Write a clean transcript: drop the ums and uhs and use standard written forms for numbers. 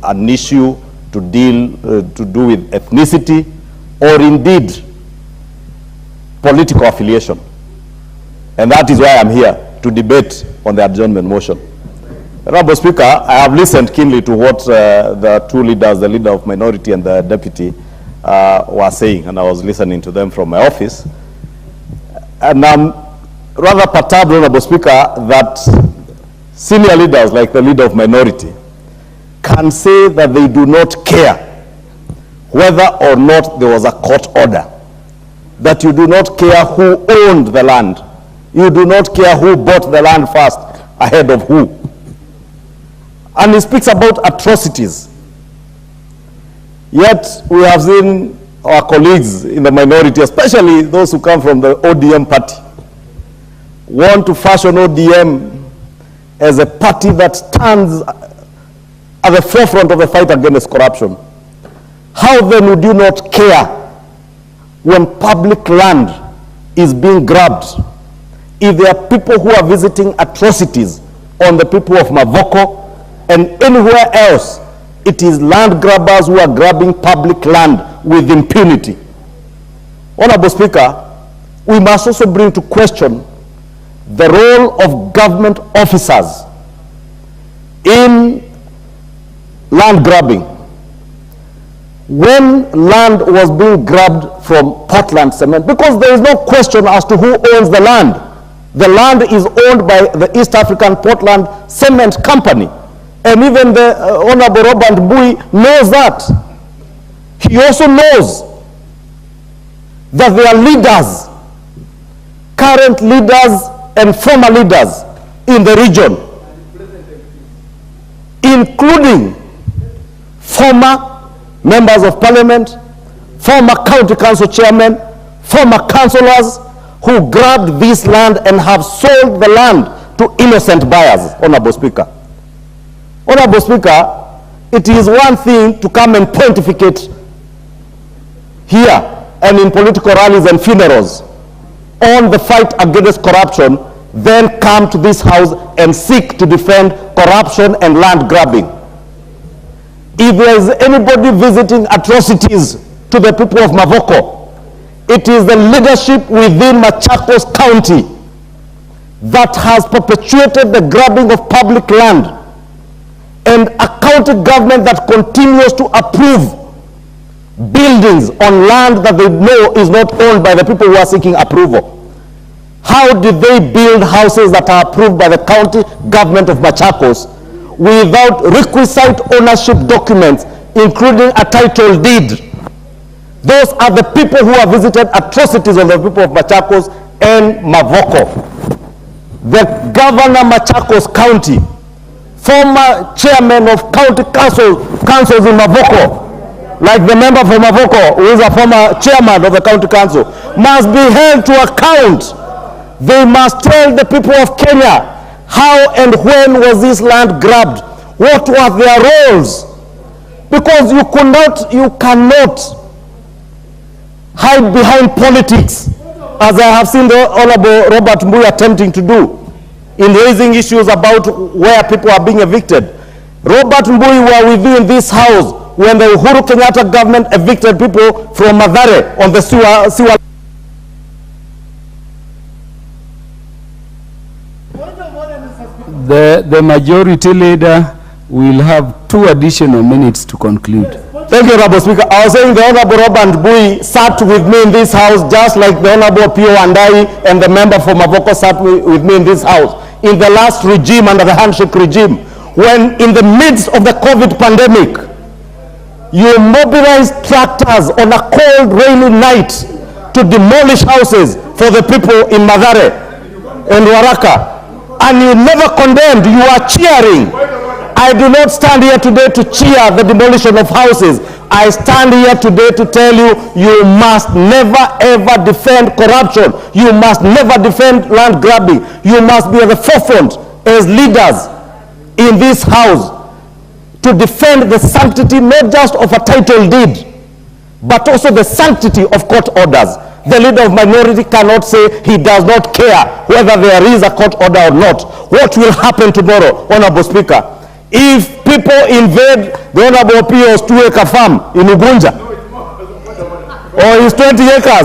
an issue to do with ethnicity or indeed political affiliation. And that is why I'm here to debate on the adjournment motion. Honorable Speaker, I have listened keenly to what the two leaders, the leader of minority and the deputy, were saying, and I was listening to them from my office. And I'm rather perturbed, Honorable Speaker, that senior leaders like the leader of minority can say that they do not care whether or not there was a court order, that you do not care who owned the land, you do not care who bought the land first ahead of who. And he speaks about atrocities. Yet we have seen our colleagues in the minority, especially those who come from the ODM party, want to fashion ODM as a party that stands at the forefront of the fight against corruption. How then would you not care when public land is being grabbed? If there are people who are visiting atrocities on the people of Mavoko and anywhere else, it is land grabbers who are grabbing public land with impunity. Honorable Speaker, we must also bring to question the role of government officers in land grabbing. When land was being grabbed from Portland Cement, because there is no question as to who owns the land. The land is owned by the East African Portland Cement Company. And even the Honorable Robert Bui knows that. He also knows that there are leaders, current leaders and former leaders in the region, including former members of parliament, former county council chairmen, former councillors who grabbed this land and have sold the land to innocent buyers, Honorable Speaker. Honorable Speaker, it is one thing to come and pontificate here and in political rallies and funerals on the fight against corruption, then come to this house and seek to defend corruption and land grabbing. If there is anybody visiting atrocities to the people of Mavoko, it is the leadership within Machakos County that has perpetuated the grabbing of public land, and a county government that continues to approve buildings on land that they know is not owned by the people who are seeking approval. How did they build houses that are approved by the county government of Machakos without requisite ownership documents, including a title deed? Those are the people who have visited atrocities on the people of Machakos and Mavoko. The governor Machakos County, former chairman of county councils in Mavoko, like the member from Mavoko, who is a former chairman of the county council, must be held to account. They must tell the people of Kenya how and when was this land grabbed, what were their roles, because you cannot hide behind politics, as I have seen the Honorable Robert Mbui attempting to do in raising issues about where people are being evicted. Robert Mbui were with you in this house when the Uhuru Kenyatta government evicted people from Madare on the sewer. The majority leader will have 2 additional minutes to conclude. Thank you, Honorable Speaker. I was saying the Honorable Robert Bui sat with me in this house just like the Honorable Pio Andai and the member from Mavoko sat with me in this house in the last regime, under the handshake regime, when in the midst of the COVID pandemic, you mobilized tractors on a cold, rainy night to demolish houses for the people in Madare and Waraka. And you never condemned, you are cheering. I do not stand here today to cheer the demolition of houses. I stand here today to tell you, you must never ever defend corruption. You must never defend land grabbing. You must be at the forefront as leaders in this house to defend the sanctity not just of a title deed, but also the sanctity of court orders. The leader of minority cannot say he does not care whether there is a court order or not. What will happen tomorrow, Honorable Speaker, If people invade the Honorable Pio's 2-acre farm in Ugunja, or his 20 acres,